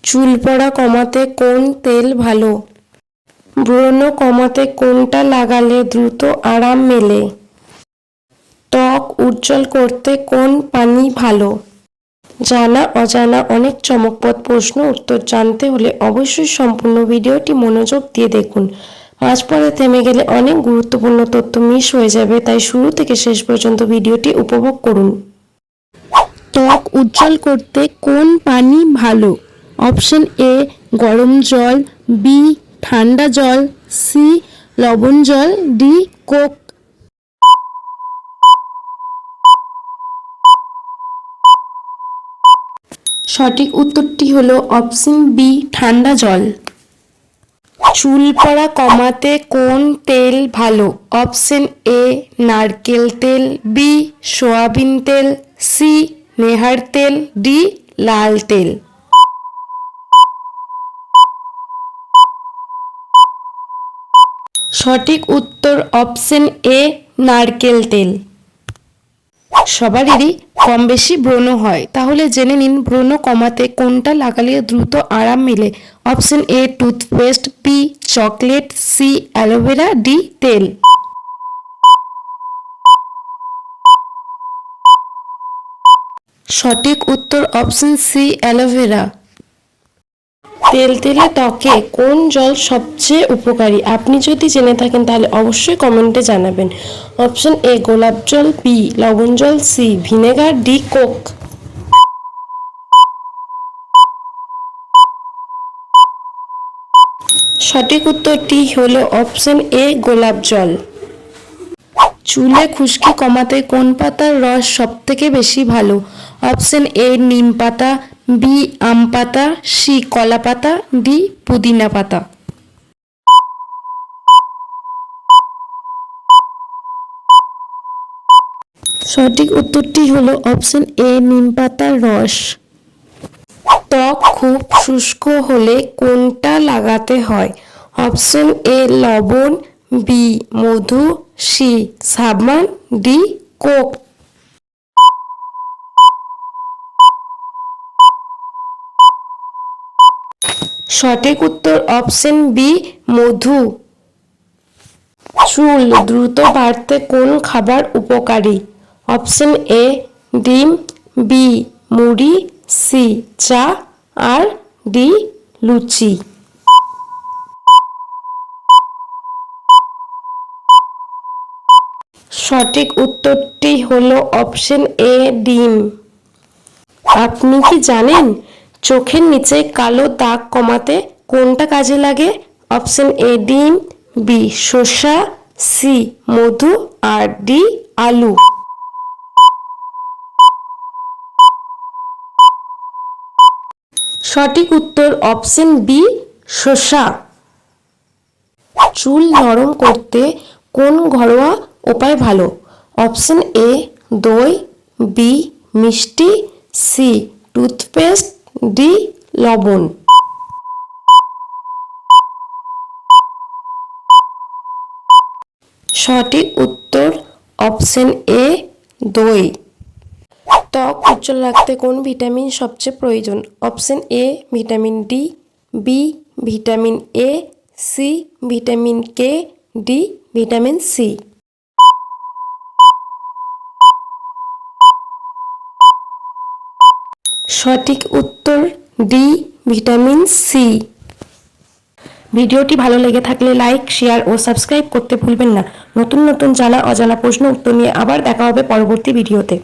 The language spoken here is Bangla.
চুল পড়া কমাতে কোন তেল ভালো? ব্রণ কমাতে কোনটা লাগালে দ্রুত আরাম মেলে? ত্বক উজ্জ্বল করতে কোন পানি ভালো? জানা অজানা অনেক চমকপ্রদ প্রশ্ন উত্তর জানতে হলে অবশ্যই সম্পূর্ণ ভিডিওটি মনোযোগ দিয়ে দেখুন। মাঝপথে থেমে গেলে অনেক গুরুত্বপূর্ণ তথ্য মিস হয়ে যাবে, তাই শুরু থেকে শেষ পর্যন্ত ভিডিওটি উপভোগ করুন। ত্বক উজ্জ্বল করতে কোন পানি ভালো? অপশন এ গরম জল, বি ঠান্ডা জল, সি লবণ জল, ডি কোক। সঠিক উত্তরটি হলো অপশন বি ঠান্ডা জল। চুল পড়া কমাতে কোন তেল ভালো? অপশন এ নারকেল তেল, বি সয়াবিন তেল, সি নেহার তেল, ডি লাল তেল। সঠিক উত্তর অপশন এ নারকেল তেল। সবারই কম বেশি ব্রণ হয়, তাহলে জেনে নিন ব্রণ কমাতে কোনটা লাগালে দ্রুত আরাম মেলে। Option A toothpaste, B chocolate, C aloe vera, D তেল। সঠিক উত্তর অপশন সি অ্যালোভেরা। তেলে ত্বকে কোন জল সবচেয়ে উপকারী? আপনি যদি জেনে থাকেন তাহলে অবশ্যই কমেন্টে জানাবেন। অপশন এ গোলাপ জল, বি লবণ জল, সি ভিনেগার, ডি কোক। সঠিক উত্তরটি হলো অপশন এ গোলাপ জল। চুলে খুশকি কমাতে কোন পাতার রস সবথেকে বেশি ভালো? অপশন এ নিম পাতা, বি আম পাতা, সি কলা পাতা, ডি পুদিনা পাতা। সঠিক উত্তরটি হলো অপশন এ নিম পাতার রস। ত্বক খুব শুষ্ক হলে কোনটা লাগাতে হয়? অপশন এ লবণ, বি মধু, সি সাবান, ডি কোক। সঠিক উত্তর অপশন বি মধু। চুল দ্রুত বাড়তে কোন খাবার উপকারী? অপশন এ ডিম, বি মুড়ি, সি চা, আর ডি লুচি। সঠিক উত্তরটি হলো অপশন এ ডিম। আপনি কি জানেন চোখের নিচে কালো দাগ কমাতে কোনটা কাজে লাগে? অপশন এ ডিম, বি শসা, সি মধু, আর ডি আলু। সঠিক উত্তর অপশন বি শসা। চুল নরম করতে কোন ঘরোয়া উপায় ভালো? অপশন এ দই, বি মিষ্টি, সি টুথপেস্ট, ডি লবণ। সঠিক উত্তর অপশন এ দই। ত্বক উজ্জ্বল রাখতে কোন ভিটামিন সবচেয়ে প্রয়োজন? Option A vitamin D, B vitamin A, C vitamin K, D vitamin C. সঠিক উত্তর ডি ভিটামিন সি। ভিডিওটি ভালো লেগে থাকলে লাইক, শেয়ার ও সাবস্ক্রাইব করতে ভুলবেন না। নতুন নতুন জানা অজানা প্রশ্ন উত্তর নিয়ে আবার দেখা হবে পরবর্তী ভিডিওতে।